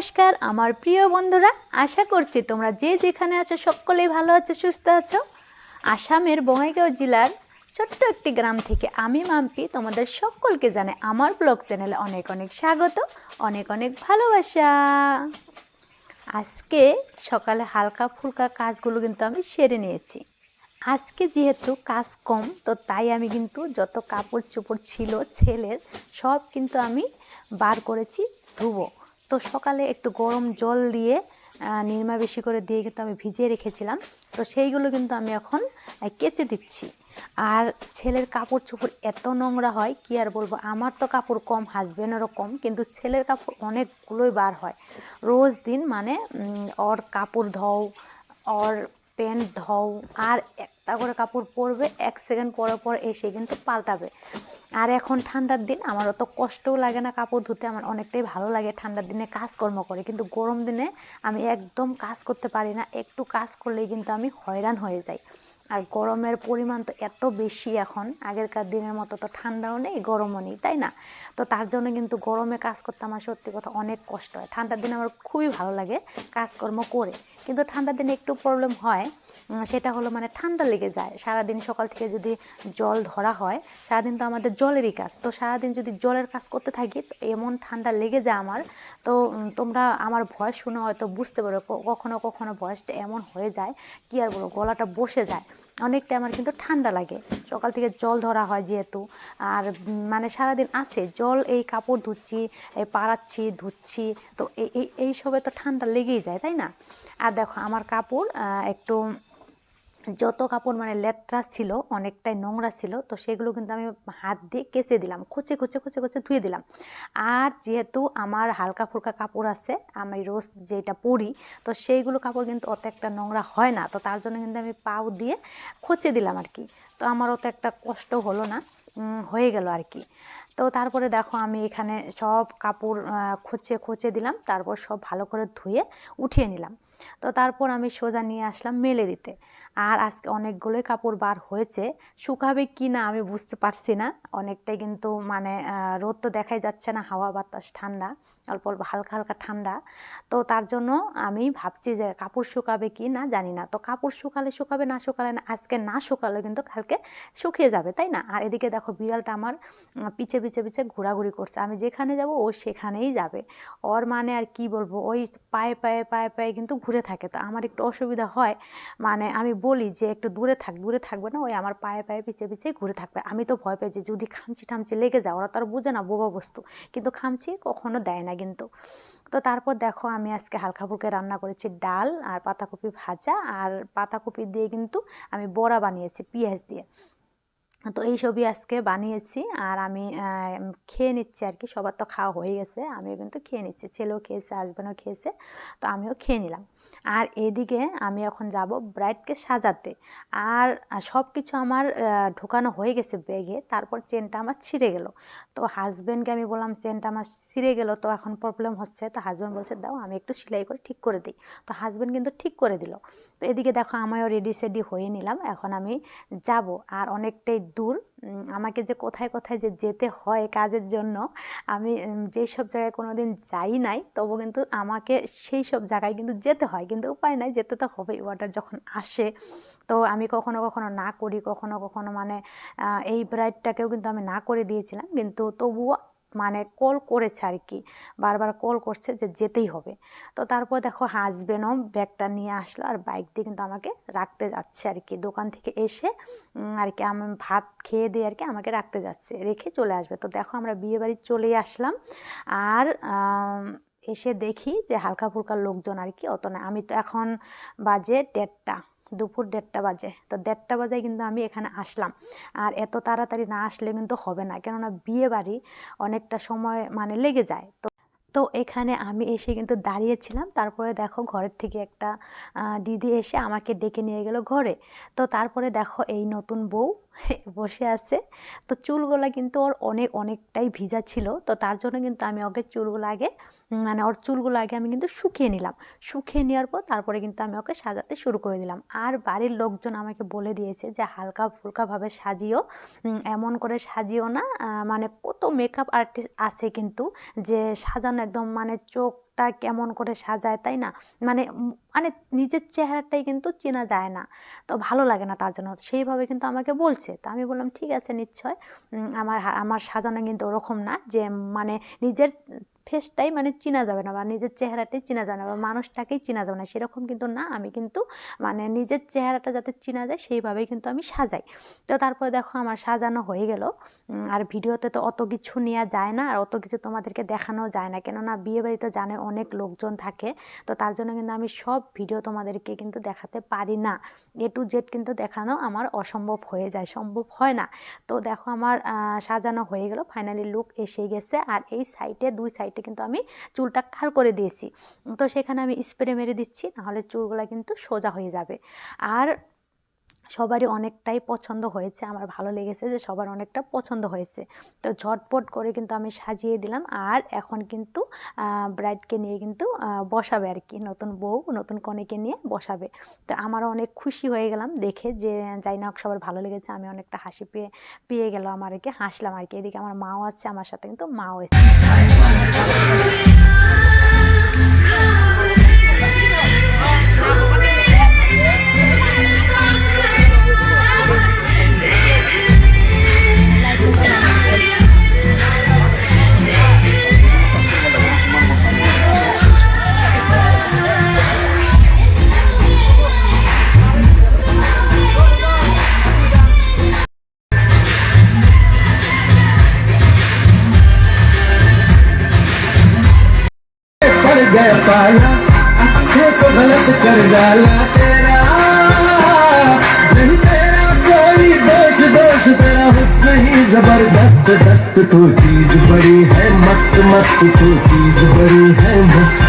নমস্কার আমার প্রিয় বন্ধুরা, আশা করছি তোমরা যে যেখানে আছো সকলেই ভালো আছো, সুস্থ আছো। আসামের বঙাইগাঁও জেলার ছোট্ট একটি গ্রাম থেকে আমি মাম্পি তোমাদের সকলকে জানাই আমার ব্লগ চ্যানেলে অনেক অনেক স্বাগত, অনেক অনেক ভালোবাসা। আজকে সকালে হালকা ফুলকা কাজগুলো কিন্তু আমি সেরে নিয়েছি। আজকে যেহেতু কাজ কম, তো তাই আমি কিন্তু যত কাপড় চোপড় ছিল ছেলের সব কিন্তু আমি বার করেছি ধুবো। তো সকালে একটু গরম জল দিয়ে নিরমা বেশি করে দিয়ে কিন্তু আমি ভিজিয়ে রেখেছিলাম। তো সেইগুলো কিন্তু আমি এখন কেচে দিচ্ছি। আর ছেলের কাপড় চোপড় এত নোংরা হয় কি আর বলবো। আমার তো কাপড় কম, হাজব্যান্ডেরও কম, কিন্তু ছেলের কাপড় অনেকগুলোই বার হয় রোজ দিন। মানে ওর কাপড় ধোও, ওর প্যান্ট ধোও, আর একটা করে কাপড় পরবে, 1 সেকেন্ড পরে পর এসে কিন্তু পাল্টাবে। আর এখন ঠান্ডার দিন আমার অত কষ্টও লাগে না কাপড় ধুতে, আমার অনেকটাই ভালো লাগে ঠান্ডার দিনে কাজকর্ম করে। কিন্তু গরম দিনে আমি একদম কাজ করতে পারি না, একটু কাজ করলেই কিন্তু আমি হয়রান হয়ে যাই। আর গরমের পরিমাণ তো এত বেশি এখন, আগেরকার দিনের মতো তো ঠান্ডাও নেই গরমও নেই, তাই না? তো তার জন্য কিন্তু গরমে কাজ করতে আমার সত্যি কথা অনেক কষ্ট হয়। ঠান্ডার দিনে আমার খুবই ভালো লাগে কাজকর্ম করে, কিন্তু ঠান্ডার দিনে একটু প্রবলেম হয়। সেটা হলো মানে ঠান্ডা লেগে যায়। সারাদিন সকাল থেকে যদি জল ধরা হয়, সারাদিন তো আমাদের জলেরই কাজ, তো সারাদিন যদি জলের কাজ করতে থাকি তো এমন ঠান্ডা লেগে যায় আমার। তো তোমরা আমার ভয়েস শুনে হয়তো বুঝতে পারো, কখনো কখনো ভয়েসটা এমন হয়ে যায় কি আর বলো, গলাটা বসে যায় অনেকটা। আমার কিন্তু ঠান্ডা লাগে, সকাল থেকে জল ধরা হয় যেহেতু। আর মানে সারাদিন আছে জল, এই কাপড় ধুচ্ছি, এই পাড়াচ্ছি, ধুচ্ছি, তো এইসবে তো ঠান্ডা লেগেই যায়, তাই না? আর দেখো আমার কাপড় একটু, যত কাপড় মানে লেত্রা ছিল, অনেকটাই নোংরা ছিল, তো সেগুলো কিন্তু আমি হাত দিয়ে কেচে দিলাম, খুঁচে খুঁচে খুঁচে খুঁচে ধুয়ে দিলাম। আর যেহেতু আমার হালকা ফুলকা কাপড় আছে, আমি রোজ যেটা পরি, তো সেইগুলো কাপড় কিন্তু অত একটা নোংরা হয় না, তো তার জন্য কিন্তু আমি পাও দিয়ে খুঁচে দিলাম আর কি। তো আমার অত একটা কষ্ট হলো না, হয়ে গেল আর কি। তো তারপরে দেখো আমি এখানে সব কাপড় খুঁচে খুঁচে দিলাম, তারপর সব ভালো করে ধুয়ে উঠিয়ে নিলাম। তো তারপর আমি সোজা নিয়ে আসলাম মেলে দিতে। আর আজকে অনেকগুলোই কাপড় বার হয়েছে, শুকাবে কি না আমি বুঝতে পারছি না। অনেকটাই কিন্তু মানে রোদ তো দেখাই যাচ্ছে না, হাওয়া বাতাস ঠান্ডা, অল্প অল্প হালকা হালকা ঠান্ডা। তো তার জন্য আমি ভাবছি যে কাপড় শুকাবে কি না জানি না। তো কাপড় শুকালে শুকাবে, না শুকালে না, আজকে না শুকালে কিন্তু কালকে শুকিয়ে যাবে, তাই না? আর এদিকে দেখো বিড়ালটা আমার পিছে পিছে পিছে ঘোরাঘুরি করছে, আমি যেখানে যাব ও সেখানেই যাবে। ওর মানে আর কি বলবো, ওই পায়ে পায়ে পায়ে পায়ে কিন্তু ঘুরে থাকে। তো আমার একটু অসুবিধা হয়, মানে আমি বলি যে একটু দূরে থাক, দূরে থাকবে না, ওই আমার পায়ে পায়ে পিছে পিছে ঘুরে থাকবে। আমি তো ভয় পাই যে যদি খামচি টামচি লেগে যায়, ওরা তো আর বুঝে না, বোবা বস্তু, কিন্তু খামচি কখনো দেয় না কিন্তু। তো তারপর দেখো আমি আজকে হালকা ফুলকা রান্না করেছি ডাল আর পাতাকপি ভাজা, আর পাতাকপি দিয়ে কিন্তু আমি বড়া বানিয়েছি পেঁয়াজ দিয়ে। তো এইসবই আজকে বানিয়েছি। আর আমি খেয়ে নিচ্ছি আর কি, সবার তো খাওয়া হয়ে গেছে, আমিও কিন্তু খেয়ে নিচ্ছি, ছেলেও খেয়েছে, হাজব্যান্ডও খেয়েছে, তো আমিও খেয়ে নিলাম। আর এদিকে আমি এখন যাব ব্রাইডকে সাজাতে। আর সব কিছু আমার ঢোকানো হয়ে গেছে ব্যাগে, তারপর চেনটা আমার ছিঁড়ে গেল। তো হাজব্যান্ডকে আমি বললাম চেনটা আমার ছিঁড়ে গেল, তো এখন প্রবলেম হচ্ছে। তো হাজব্যান্ড বলছে দাও আমি একটু সেলাই করে ঠিক করে দিই। তো হাজব্যান্ড কিন্তু ঠিক করে দিল। তো এদিকে দেখো আমিও রেডি সেডি হয়ে নিলাম, এখন আমি যাব। আর অনেকটাই দূর, আমাকে যে কোথায় কোথায় যে যেতে হয় কাজের জন্য, আমি যেই সব জায়গায় কোনো দিন যাই নাই, তবু কিন্তু আমাকে সেই সব জায়গায় কিন্তু যেতে হয়, কিন্তু উপায় নাই, যেতে তো হবেই, অর্ডার যখন আসে। তো আমি কখনো কখনো না করি, কখনো কখনো মানে এই ব্রাইডটাকেও কিন্তু আমি না করে দিয়েছিলাম, কিন্তু তবুও মানে কল করেছে আর কি, বারবার কল করছে যে যেতেই হবে। তো তারপর দেখো হাজবেন্ডও ব্যাগটা নিয়ে আসলো, আর বাইক দিয়ে কিন্তু আমাকে রাখতে যাচ্ছে আর কি, দোকান থেকে এসে আর কি আমি ভাত খেয়ে দিয়ে আর কি আমাকে রাখতে যাচ্ছে, রেখে চলে আসবে। তো দেখো আমরা বিয়ে বাড়ি চলেই আসলাম। আর এসে দেখি যে হালকা ফুলকা লোকজন আর কি, অত না। আমি তো এখন বাজে 1:30, দুপুর 1:30 বাজে, তো 1:30 বাজে কিন্তু আমি এখানে আসলাম। আর এত তাড়াতাড়ি না আসলে কিন্তু হবে না, কেননা বিয়ে বাড়ি অনেকটা সময় মানে লেগে যায়। তো তো এখানে আমি এসে কিন্তু দাঁড়িয়েছিলাম, তারপরে দেখো ঘরের থেকে একটা দিদি এসে আমাকে ডেকে নিয়ে গেল ঘরে। তো তারপরে দেখো এই নতুন বউ বসে আছে। তো চুলগুলা কিন্তু ওর অনেকটাই ভিজা ছিল, তো তার জন্য কিন্তু আমি ওকে চুলগুলো আগে মানে ওর চুলগুলো আগে আমি কিন্তু শুকিয়ে নিলাম। শুকিয়ে নেওয়ার পর তারপরে কিন্তু আমি ওকে সাজাতে শুরু করে দিলাম। আর বাড়ির লোকজন আমাকে বলে দিয়েছে যে হালকা ফুলকাভাবে সাজিও, এমন করে সাজিও না, মানে কত মেকআপ আর্টিস্ট আছে কিন্তু যে সাজানো একদম মানে চোখ মুখটা কেমন করে সাজায়, তাই না? মানে মানে নিজের চেহারাটাই কিন্তু চেনা যায় না, তো ভালো লাগে না, তার জন্য সেইভাবে কিন্তু আমাকে বলছে। তো আমি বললাম ঠিক আছে নিশ্চয়, আমার সাজানো কিন্তু ওরকম না যে মানে নিজের ফেসটাই মানে চেনা যাবে না বা নিজের চেহারাটাই চেনা যাবে না বা মানুষটাকেই চেনা যাবে না, সেরকম কিন্তু না। আমি কিন্তু মানে নিজের চেহারাটা যাতে চেনা যায় সেইভাবেই কিন্তু আমি সাজাই। তো তারপরে দেখো আমার সাজানো হয়ে গেল। আর ভিডিওতে তো অত কিছু নেওয়া যায় না আর অত কিছু তোমাদেরকে দেখানো যায় না, কেননা বিয়েবাড়ি তো জানে অনেক লোকজন থাকে, তো তার জন্য কিন্তু আমি সব ভিডিও তোমাদেরকে কিন্তু দেখাতে পারি না। A to Z কিন্তু দেখানো আমার অসম্ভব হয়ে যায়, সম্ভব হয় না। তো দেখো আমার সাজানো হয়ে গেল, ফাইনালি লুক এসে গেছে। আর এই সাইডে দুই সাইডে কিন্তু আমি চুলটা কাল করে দিয়েছি, তো সেখানে আমি স্প্রে মেরে দিচ্ছি, নাহলে চুলগুলো কিন্তু সোজা হয়ে যাবে। আর সবারই অনেকটাই পছন্দ হয়েছে, আমার ভালো লেগেছে যে সবার অনেকটা পছন্দ হয়েছে। তো ঝটপট করে কিন্তু আমি সাজিয়ে দিলাম। আর এখন কিন্তু ব্রাইডকে নিয়ে কিন্তু বসাবে আর কি, নতুন বউ নতুন কনেকে নিয়ে বসাবে। তো আমারও অনেক খুশি হয়ে গেলাম দেখে, যে যাই না সবার ভালো লেগেছে, আমি অনেকটা হাসি পেয়ে গেল আমার, আর কি হাসলাম আর কি। এদিকে আমার মাও আছে, আমার সাথে কিন্তু মাও এসেছে। गया पाला अच्छे को गलत कर डाला तेरा, नहीं तेरा कोई दोष, दोष तेरा हुस्न ही जबरदस्त, दस्त तू चीज बड़ी है मस्त, मस्त तू चीज बड़ी है मस्त,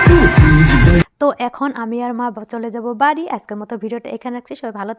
तू चीज बड़ी। তো এখন আমি আর মা চলে যাব বাড়ি। আজকের মতো ভিডিওটা এখানে রাখছি, সবাই ভালো